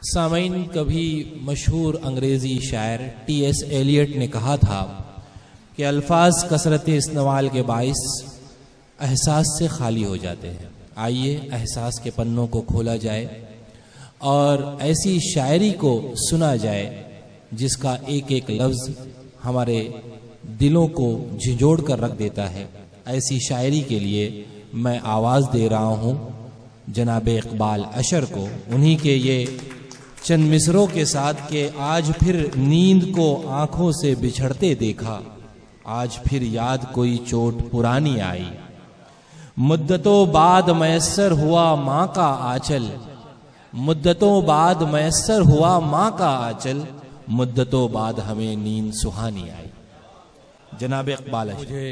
सामईन, कभी मशहूर अंग्रेज़ी शायर टी.एस. एलियट ने कहा था कि अल्फाज कसरत इस्तेमाल के बाइस एहसास से खाली हो जाते हैं। आइए एहसास के पन्नों को खोला जाए और ऐसी शायरी को सुना जाए जिसका एक एक लफ्ज़ हमारे दिलों को झिंझोड़ कर रख देता है। ऐसी शायरी के लिए मैं आवाज़ दे रहा हूँ जनाब इकबाल अशर को, उन्हीं के ये चंद मिसरों के साथ कि आज फिर नींद को आंखों से बिछड़ते देखा, आज फिर याद कोई चोट पुरानी आई। मुद्दतों बाद मैसर हुआ माँ का आंचल, मुद्दतों बाद मैसर हुआ माँ का आंचल, मुद्दतों बाद हमें नींद सुहानी आई। जनाब इकबाल अशर, मुझे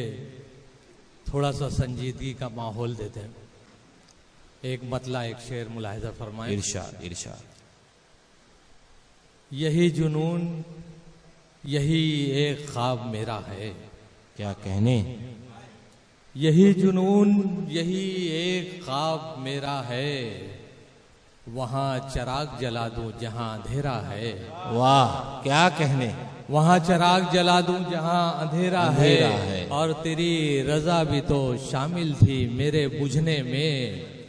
थोड़ा सा संजीदगी का माहौल देते हैं। एक मतला एक शेर मुलाहिजा फरमाएं। इरशाद इरशाद। यही जुनून यही एक ख्वाब मेरा है, क्या कहने, यही जुनून यही एक ख्वाब मेरा है, वहाँ चराग जला दूं जहाँ अंधेरा है। वाह, क्या कहने, वहाँ चराग जला दूं जहाँ अंधेरा है। और तेरी रजा भी तो शामिल थी मेरे बुझने में,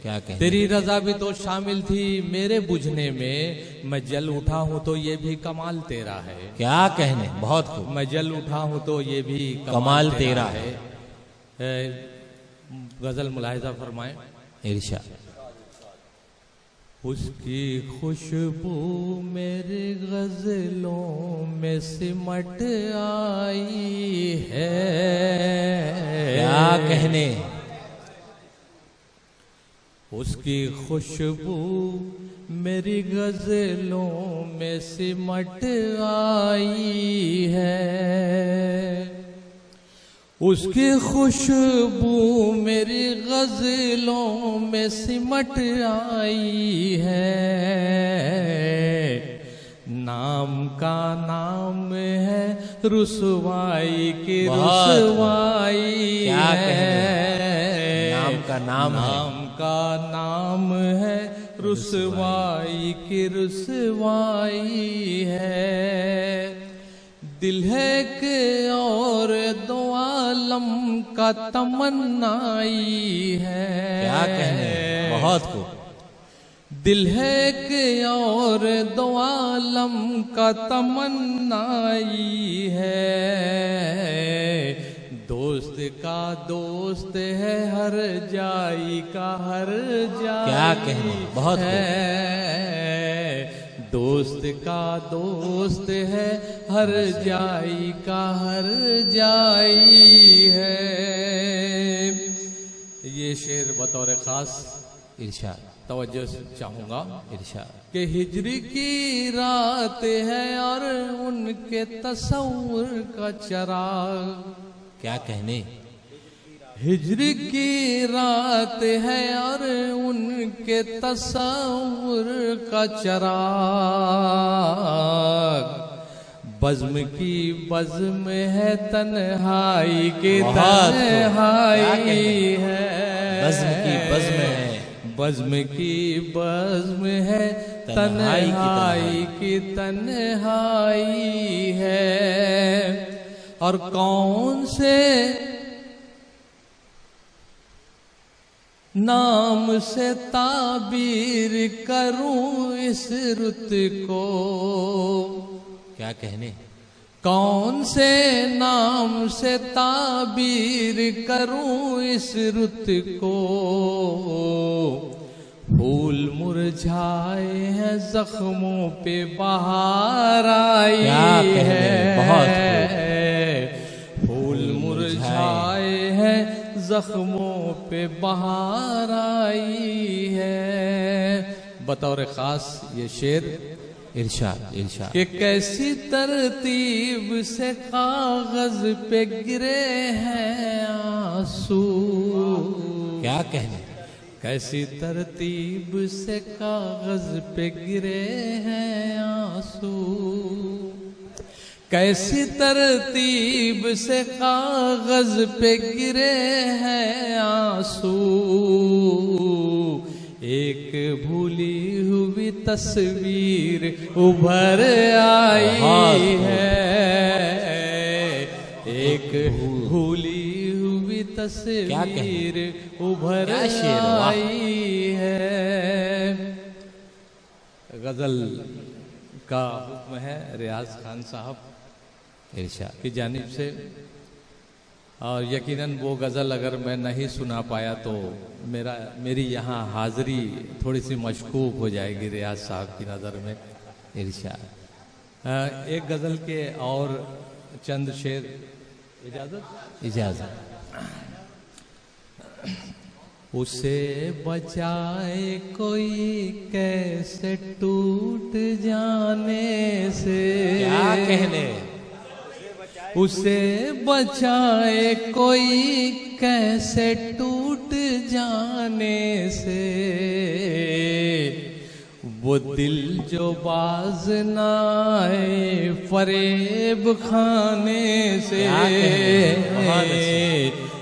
क्या कहने, तेरी रजा भी तो शामिल थी मेरे बुझने में। मैं जल उठा हूँ तो ये भी कमाल तेरा है। क्या कहने, बहुत खूब। मैं जल उठा हूँ तो ये भी कमाल तेरा है। गजल मुलाहिजा फरमाएं। इरशाद। उसकी खुशबू मेरी गजलों में सिमट आई है। क्या कहने, उसकी खुशबू मेरी गजलों में सिमट आई है। उसकी खुशबू मेरी गजलों में सिमट आई है। नाम का नाम है रुसवाई की रुसवाई है। नाम का नाम का नाम है रुसवाई की रुसवाई है। दिल है कि और दो आलम का तमन्नाई है। क्या कहने, बहुत खूब। दिल है कि और दो आलम का तमन्नाई है। दोस्त का दोस्त है हर जाई का हर जाई। क्या कहने, बहुत है। दोस्त का दोस्त है हर जाई का हर जाई है। ये शेर बतौर खास इरशाद तवज्जो चाहूंगा। इरशाद। कि हिजरी की रात है और उनके तस्वुर का चराग। क्या कहने, हिजरी की रात है और उनके तस्वुर का चराग। बज़्म की बज़्म है तन्हाई की तन्हाई है। बज़्म की बज़्म है, बज़्म की बज़्म है तन्हाई की तन्हाई है। और कौन से नाम से ताबीर करूं इस रुत को। क्या कहने, कौन से नाम से ताबीर करूं इस रुत को। फूल मुरझाए हैं जख्मों पे बहार आई है। बहुत फूल मुरझाए हैं जख्मों पे बहार आई है। बतौर खास ये शेर। इरशाद इरशाद। कि कैसी तरतीब से कागज पे गिरे हैं आंसू। क्या कहने, कैसी तरतीब से कागज पे गिरे हैं आंसू। कैसी तरतीब से कागज पे गिरे हैं आंसू। एक भूली हुई तस्वीर उभर आई है, एक भूली हुई तस्वीर उभर आई है। गजल का हुक्म है रियाज खान साहब इरशाद की जानिब से, और यकीनन वो गज़ल अगर मैं नहीं सुना पाया तो मेरी यहाँ हाज़िरी थोड़ी सी मशकूक हो जाएगी रियाज साहब की नज़र में। इरशाद एक गज़ल के और चंद शेर इजाज़त। इजाज़त। उसे बचाए कोई कैसे टूट जाने से, क्या कहने, उसे बचाए कोई कैसे टूट जाने से, वो दिल जो बाज ना आए फरेब खाने से,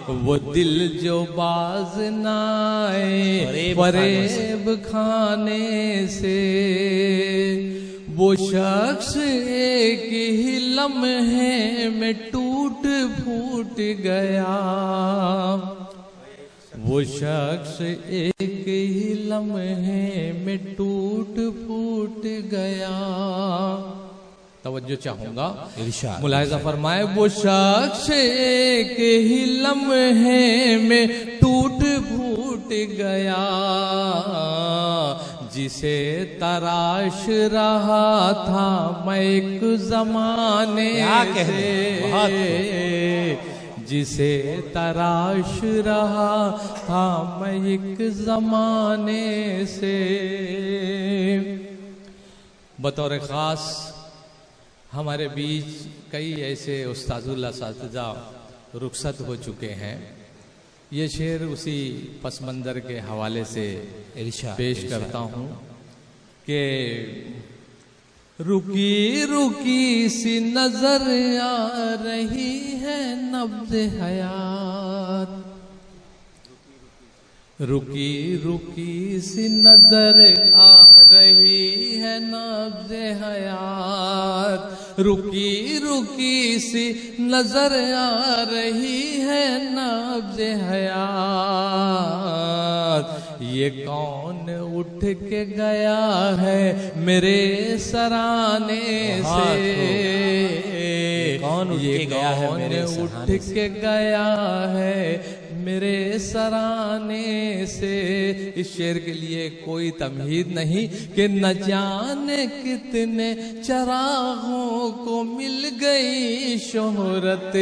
वो दिल जो बाज ना आए फरेब खाने से, वो शख्स एक ही लम्हे में टूट फूट गया, वो शख्स एक ही लम्हे में टूट फूट गया। तवज्जो चाहूंगा, इरशाद। मुलाहिजा फरमाए, वो शख्स एक ही लम्हे में टूट फूट गया, जिसे तराश रहा था मैं एक जमाने से, जिसे तराश रहा था मैं एक जमाने से। बतौर खास हमारे बीच कई ऐसे उस्ताजुल असातिज़ा रुखसत हो चुके हैं। ये शेर उसी पस मंज़र के हवाले से पेश करता हूँ कि रुकी रुकी सी नजर आ रही है नब्ज़ हयात, रुकी रुकी सी नजर आ रही है नब्ज़ हयात, रुकी रुकी सी नजर आ रही है नब्ज़ हयात। ये कौन उठ के गया है मेरे सराने से, कौन उठ के गया है मेरे उठ के गया है मेरे सराने से। इस शेर के लिए कोई तमहीद नहीं कि न जाने कितने चरागों को मिल गई शोहरत,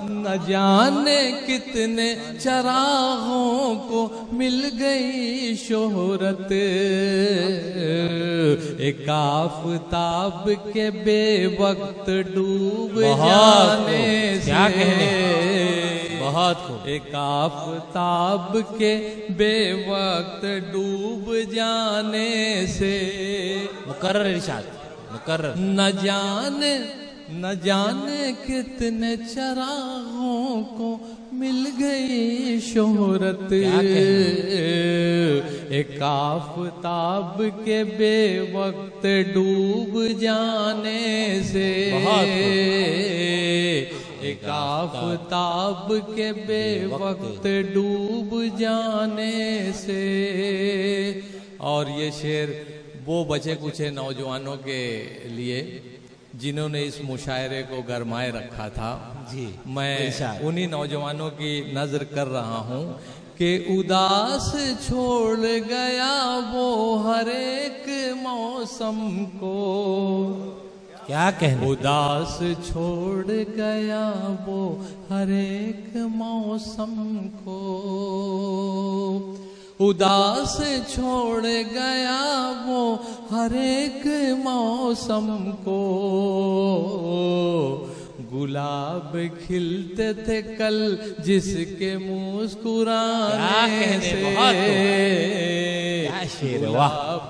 न जाने कितने चरागों को मिल गई शोहरत। एक आफताब के बेवक्त डूब जाने से, बहुत खूब। एक आफताब के बेवक्त डूब जाने से, मुकर्रर इरशाद, मुकर्रर। न जाने कितने चरागों को मिल गई शोहरत। एक आफताब के बेवक्त डूब जाने से, एक आफताब के बेवक्त डूब जाने से। और ये शेर वो बचे कुछ नौजवानों के लिए जिन्होंने इस मुशायरे को गरमाए रखा था। जी, मैं उन्हीं नौजवानों की नजर कर रहा हूँ कि उदास छोड़ गया वो हर एक मौसम को, क्या कहने, उदास छोड़ गया वो हर एक मौसम को, उदास छोड़ गया वो हर एक मौसम को। गुलाब खिलते थे कल जिसके मुस्कुराने से, गुलाब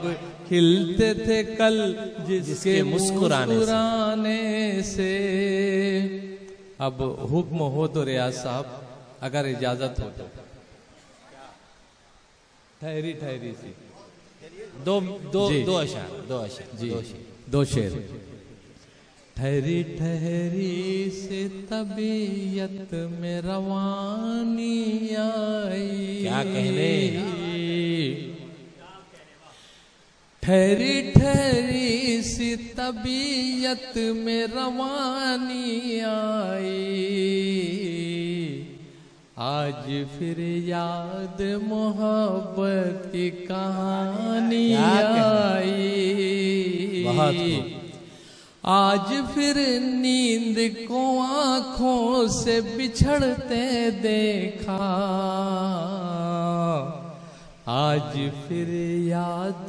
खिलते थे कल जिसके मुस्कुराने से। अब हुक्म हो तो रियाज साहब, अगर इजाजत हो तो ठहरी ठहरी सी। दो दो जी। दो अशार, दो अशार, जी, दो शेर। दो शेर। ठहरी ठहरी से तबीयत में रवानी आई। क्या कहने। ठहरी ठहरी सी तबीयत में रवानी आई। आज फिर याद मोहब्बत की कहानी क्या कहने। आई। बहुत खूब। आज फिर नींद को आंखों से बिछड़ते देखा। आज फिर याद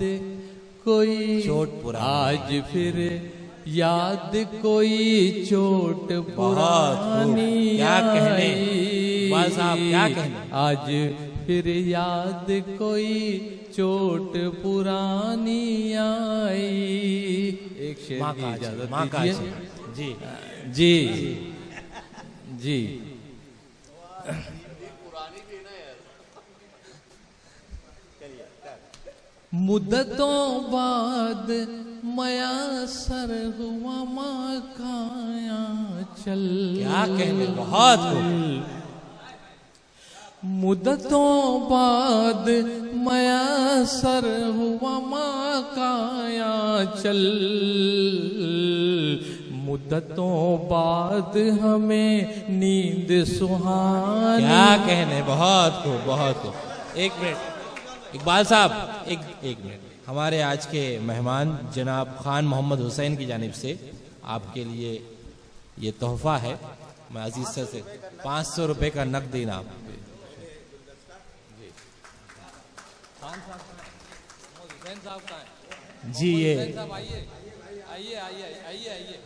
कोई चोट पुरानी। आज फिर याद कोई चोट पुरानी। क्या कहने। आई। वाह साहब, क्या कहने। आज फिर याद कोई चोट पुरानी आई। एक शेर माँ की का इजाजत माँ का दीजिए। जी। जी जी। मुद्दतों बाद मयासर हुआ माँ काया चल। क्या कहने। बहुत खूब। मुद्दतों बाद मयासर हुआ माँ काया चल। मुद्दतों बाद हमें नींद सुहानी। क्या कहने। बहुत खूब, बहुत खूब। एक मिनट इकबाल साहब, एक मिनट। हमारे आज के मेहमान जनाब खान मोहम्मद हुसैन की जानिब से आपके लिए ये तोहफा है। मैं अजीज सर से 500 रुपए का नकद इनाम। जी ये आइए आइए आइए आइए आइए।